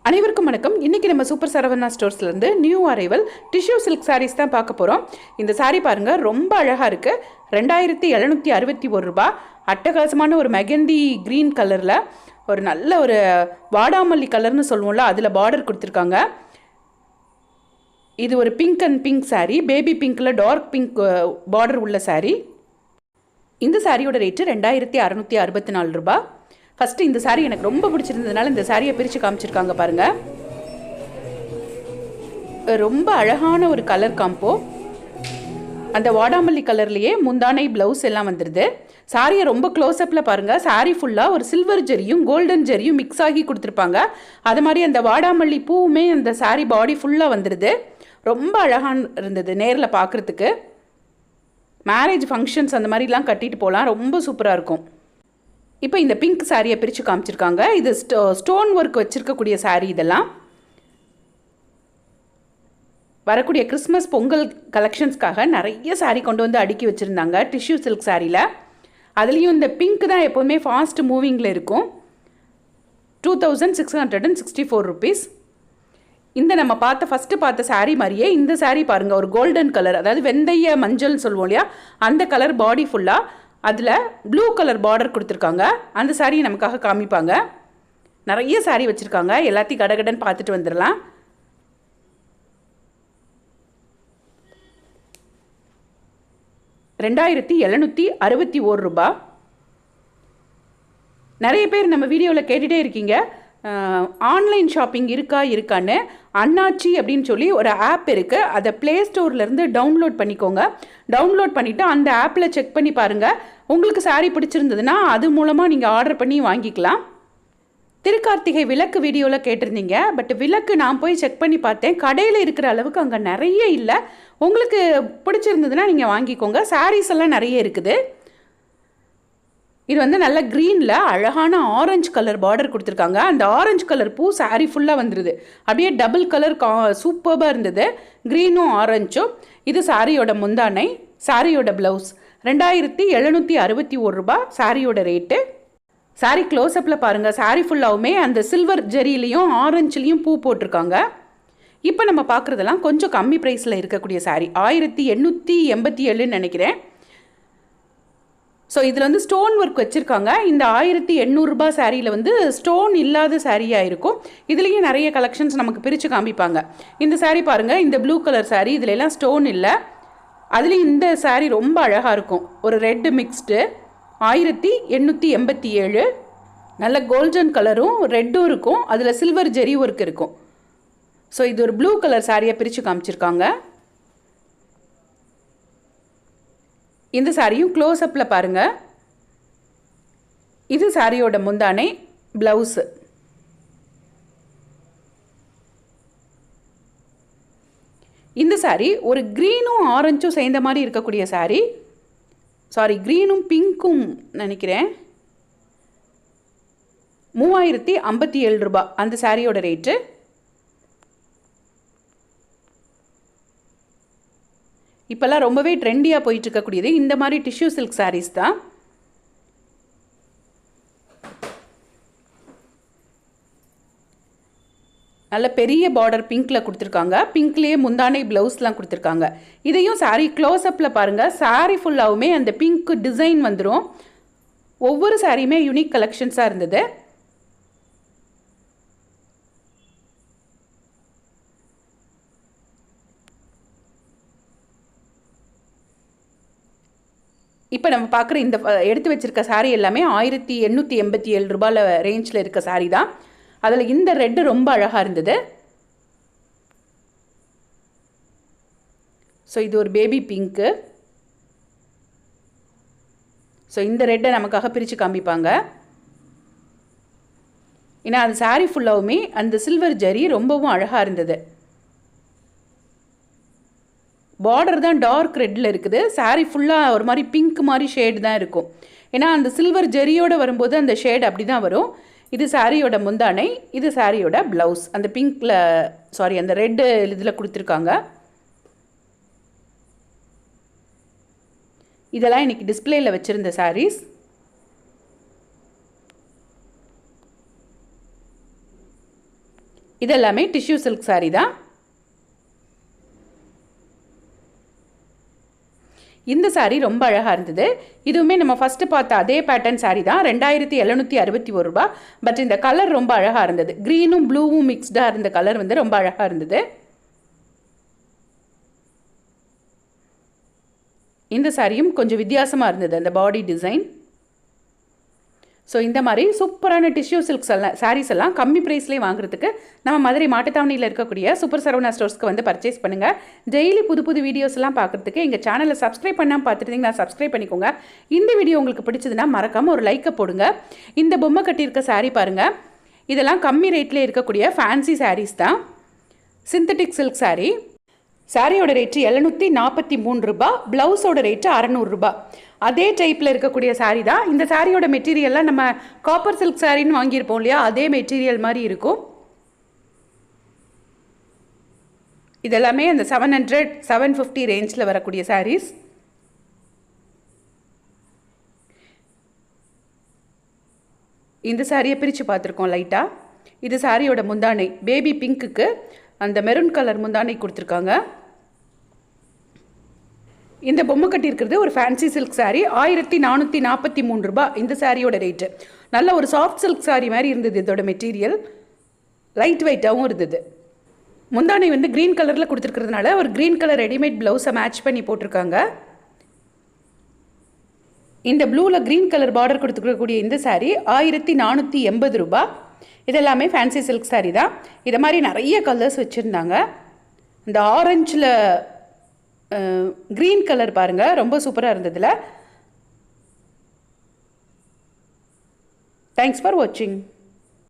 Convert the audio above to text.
அனைவருக்கும் வணக்கம். இன்றைக்கி நம்ம சூப்பர் சரவணா ஸ்டோர்ஸ்லேருந்து new arrival tissue silk saris தான் பார்க்க போகிறோம். இந்த சாரீ பாருங்கள், ரொம்ப அழகாக இருக்குது. 2761 ரூபா. அட்டகாசமான ஒரு மெகந்தி க்ரீன் கலரில் ஒரு நல்ல ஒரு வாடாமல்லி கலர்னு சொல்லுவோம்ல, அதில் பார்டர் கொடுத்துருக்காங்க. இது ஒரு pink and pink sari, baby பிங்க்கில் டார்க் பிங்க் பார்டர் உள்ள சாரீ. இந்த சாரியோட ரேட்டு 2664 ரூபா. ஃபஸ்ட்டு இந்த சாரீ எனக்கு ரொம்ப பிடிச்சிருந்ததுனால இந்த சாரியை பிரித்து காமிச்சிருக்காங்க பாருங்கள். ரொம்ப அழகான ஒரு கலர் காம்போ. அந்த வாடாமல்லி கலர்லேயே முந்தானை ப்ளவுஸ் எல்லாம் வந்துடுது. சாரியை ரொம்ப க்ளோஸ்அப்பில் பாருங்கள். சாரீ ஃபுல்லாக ஒரு சில்வர் ஜெரியும் கோல்டன் ஜெரியும் மிக்ஸ் ஆகி கொடுத்துருப்பாங்க. அது மாதிரி அந்த வாடாமல்லி பூவுமே அந்த சாரீ பாடி ஃபுல்லாக வந்துடுது. ரொம்ப அழகாக இருந்தது நேரில் பார்க்குறதுக்கு. மேரேஜ் ஃபங்க்ஷன்ஸ் அந்த மாதிரிலாம் கட்டிட்டு போகலாம், ரொம்ப சூப்பராக இருக்கும். இப்போ இந்த பிங்க் சாரியை பிரித்து காமிச்சிருக்காங்க. இது ஸ்டோன் ஒர்க் வச்சுருக்கக்கூடிய சாரீ. இதெல்லாம் வரக்கூடிய கிறிஸ்மஸ் பொங்கல் கலெக்ஷன்ஸ்க்காக நிறைய சாரீ கொண்டு வந்து அடுக்கி வச்சுருந்தாங்க டிஷ்யூ சில்க் சாரியில். அதுலேயும் இந்த பிங்க் தான் எப்போவுமே ஃபாஸ்ட் மூவிங்கில் இருக்கும். 2664 ருபீஸ். இந்த நம்ம ஃபஸ்ட்டு பார்த்த சாரீ மாதிரியே இந்த சாரீ பாருங்கள், ஒரு கோல்டன் கலர், அதாவது வெந்தய மஞ்சள்னு சொல்லுவோம் இல்லையா, அந்த கலர் பாடி ஃபுல்லாக. அதில் ப்ளூ கலர் பார்டர் கொடுத்துருக்காங்க. அந்த சாரியை நமக்காக காமிப்பாங்க. நிறைய சாரீ வச்சுருக்காங்க, எல்லாத்தையும் கடகடன் பார்த்துட்டு வந்துடலாம். ₹2761. நிறைய பேர் நம்ம வீடியோவில் கேட்டுகிட்டே இருக்கீங்க, ஆன்லைன் ஷாப்பிங் இருக்கான்னு. அண்ணாச்சி அப்படின்னு சொல்லி ஒரு ஆப் இருக்குது. அதை ப்ளே ஸ்டோர்லேருந்து டவுன்லோட் பண்ணிக்கோங்க. டவுன்லோட் பண்ணிவிட்டு அந்த ஆப்பில் செக் பண்ணி பாருங்கள். உங்களுக்கு சாரீ பிடிச்சிருந்ததுன்னா அது மூலமாக நீங்கள் ஆர்டர் பண்ணி வாங்கிக்கலாம். திருக்கார்த்திகை விளக்கு வீடியோவில் கேட்டிருந்தீங்க. பட் விளக்கு நான் போய் செக் பண்ணி பார்த்தேன், கடையில் இருக்கிற அளவுக்கு அங்கே நிறைய இல்லை. உங்களுக்கு பிடிச்சிருந்ததுன்னா நீங்கள் வாங்கிக்கோங்க. சாரீஸ் எல்லாம் நிறைய இருக்குது. இது வந்து நல்ல க்ரீனில் அழகான ஆரஞ்சு கலர் பார்டர் கொடுத்துருக்காங்க. அந்த ஆரஞ்சு கலர் பூ சாரீ ஃபுல்லாக வந்துடுது. அப்படியே டபுள் கலர் சூப்பராக இருந்தது, க்ரீனும் ஆரஞ்சும். இது சாரியோட முந்தானை, சாரியோட ப்ளவுஸ். 2761 ரூபா சாரியோட ரேட்டு. சாரீ க்ளோஸ்அப்பில் பாருங்கள், சாரீ ஃபுல்லாகவுமே அந்த சில்வர் ஜெரிலையும் ஆரஞ்சுலேயும் பூ போட்டிருக்காங்க. இப்போ நம்ம பார்க்குறதெல்லாம் கொஞ்சம் கம்மி ப்ரைஸில் இருக்கக்கூடிய சாரீ. 1887 நினைக்கிறேன். ஸோ இதில் வந்து ஸ்டோன் ஒர்க் வச்சுருக்காங்க. இந்த 1800 ரூபா சாரியில் வந்து ஸ்டோன் இல்லாத சாரியாக இருக்கும். இதுலேயும் நிறைய கலெக்ஷன்ஸ் நமக்கு பிரித்து காமிப்பாங்க. இந்த சாரீ பாருங்கள், இந்த ப்ளூ கலர் சாரீ, இதில் எல்லாம் ஸ்டோன் இல்லை. அதுலேயும் இந்த சாரீ ரொம்ப அழகாக இருக்கும், ஒரு ரெட்டு மிக்ஸ்டு. 1887. நல்ல கோல்டன் கலரும் ரெட்டும் இருக்கும், அதில் சில்வர் ஜெரி ஒர்க் இருக்கும். ஸோ இது ஒரு ப்ளூ கலர் சாரியை பிரித்து காமிச்சிருக்காங்க. இந்த சாரியும் க்ளோஸ்அப்பில் பாருங்கள். இது சாரியோட முந்தானை, ப்ளவுஸு. இந்த சாரி ஒரு க்ரீனும் ஆரஞ்சும் சேர்ந்த மாதிரி இருக்கக்கூடிய சாரி. சாரி, க்ரீனும் பிங்க்கும் நினைக்கிறேன். 3057 ரூபா அந்த சாரியோட ரேட்டு. இப்போல்லாம் ரொம்பவே ட்ரெண்டியாக போயிட்டு இருக்கக்கூடியது இந்த மாதிரி டிஷ்யூ சில்க் சாரீஸ் தான். நல்ல பெரிய பார்டர் பிங்க்கில் கொடுத்துருக்காங்க. பிங்க்லேயே முந்தானை ப்ளவுஸ்லாம் கொடுத்துருக்காங்க. இதையும் சாரீ க்ளோஸ்அப்பில் பாருங்கள், சாரீ ஃபுல்லாகவுமே அந்த பிங்க் டிசைன் வந்துடும். ஒவ்வொரு சாரியுமே யூனிக் கலெக்ஷன்ஸாக இருந்தது. இப்போ நம்ம பார்க்குற இந்த எடுத்து வச்சுருக்க சாரீ எல்லாமே 1887 ரூபாயில் ரேஞ்சில் இருக்க சாரீ தான். அதில் இந்த ரெட்டு ரொம்ப அழகாக இருந்தது. ஸோ இது ஒரு பேபி பிங்க்கு. ஸோ இந்த ரெட்டை நமக்காக பிரித்து காமிப்பாங்க. ஏன்னா அது சாரீ ஃபுல்லாகவுமே அந்த சில்வர் ஜரி ரொம்பவும் அழகாக இருந்தது. பார்டர் தான் டார்க் ரெட்டில் இருக்குது. சாரீ ஃபுல்லாக ஒரு மாதிரி பிங்க் மாதிரி ஷேடு தான் இருக்கும். ஏன்னா அந்த சில்வர் ஜெரியோடு வரும்போது அந்த ஷேடு அப்படி தான் வரும். இது சாரியோட முந்தானை, இது சாரியோட ப்ளவுஸ். அந்த பிங்க்கில் சாரி அந்த ரெட்டு இதில் கொடுத்துருக்காங்க. இதெல்லாம் இன்றைக்கி டிஸ்பிளேயில் வச்சுருந்த சாரீஸ். இதெல்லாமே டிஷ்யூ சில்க் சாரீ தான். இந்த சாரீ ரொம்ப அழகாக இருந்தது. இதுவுமே நம்ம ஃபஸ்ட்டு பார்த்த அதே பேட்டர்ன் சாரீ தான். 2761 ரூபா. பட் இந்த கலர் ரொம்ப அழகாக இருந்தது. க்ரீனும் ப்ளூவும் மிக்ஸ்டாக இருந்த கலர் வந்து ரொம்ப அழகாக இருந்தது. இந்த சாரியும் கொஞ்சம் வித்தியாசமாக இருந்தது அந்த பாடி டிசைன். ஸோ இந்த மாதிரி சூப்பரான டிஷ்யூ சில்க்ஸ் எல்லாம் சாரீஸ் எல்லாம் கம்மி ப்ரைஸ்லேயே வாங்குறதுக்கு நம்ம மதுரை மாட்டுத்தாவணியில் இருக்கக்கூடிய சூப்பர் சரவணா ஸ்டோர்ஸ்க்கு வந்து பர்ச்சேஸ் பண்ணுங்கள். டெய்லி புது புது வீடியோஸ் எல்லாம் பார்க்குறதுக்கு எங்கள் சேனலை சப்ஸ்கிரைப் பண்ணாமல் பார்த்துருந்தீங்கன்னா சப்ஸ்கிரைப் பண்ணிக்கோங்க. இந்த வீடியோ உங்களுக்கு பிடிச்சதுன்னா மறக்காமல் ஒரு லைக்கை போடுங்க. இந்த பொம்மை கட்டியிருக்க சாரீ பாருங்கள். இதெல்லாம் கம்மி ரேட்லேயே இருக்கக்கூடிய ஃபேன்சி சாரீஸ் தான். Synthetic silk sari. சாரியோட ரேட்டு 743 ரூபா. ப்ளவுஸோட ரேட்டு 600 ரூபா. அதே டைப்பில் இருக்கக்கூடிய சாரீ தான். இந்த சாரியோட மெட்டீரியல்லாம் நம்ம காப்பர் சில்க் சாரின்னு வாங்கியிருப்போம் இல்லையா, அதே மெட்டீரியல் மாதிரி இருக்கும். இதெல்லாமே அந்த 700-750 ரேஞ்சில் வரக்கூடிய சாரீஸ். இந்த சாரியை பிரித்து பார்த்துருக்கோம் லைட்டாக. இது சாரியோட முந்தானை. பேபி பிங்க்குக்கு அந்த மெரூன் கலர் முந்தானை கொடுத்துருக்காங்க. இந்த பொம்மை கட்டியிருக்கிறது ஒரு ஃபேன்சி சில்க் சாரீ. 1443 ரூபா இந்த சாரியோட ரேட்டு. நல்ல ஒரு சாஃப்ட் சில்க் சாரீ மாதிரி இருந்தது. இதோட மெட்டீரியல் லைட் வெயிட்டாகவும் இருந்தது. முந்தானை வந்து க்ரீன் கலரில் கொடுத்துருக்கிறதுனால ஒரு க்ரீன் கலர் ரெடிமேட் ப்ளவுஸை மேட்ச் பண்ணி போட்டிருக்காங்க. இந்த ப்ளூவில் க்ரீன் கலர் பார்டர் கொடுத்துருக்கக்கூடிய இந்த சாரீ 1480 ரூபா. இதெல்லாமே ஃபேன்சி சில்க் சாரீ தான். இதை மாதிரி நிறைய கலர்ஸ் வச்சுருந்தாங்க. இந்த ஆரஞ்சில் க்ரீன் கலர் பாருங்கள், ரொம்ப சூப்பராக இருந்ததில்ல. தேங்க்ஸ் ஃபார் வாட்சிங்.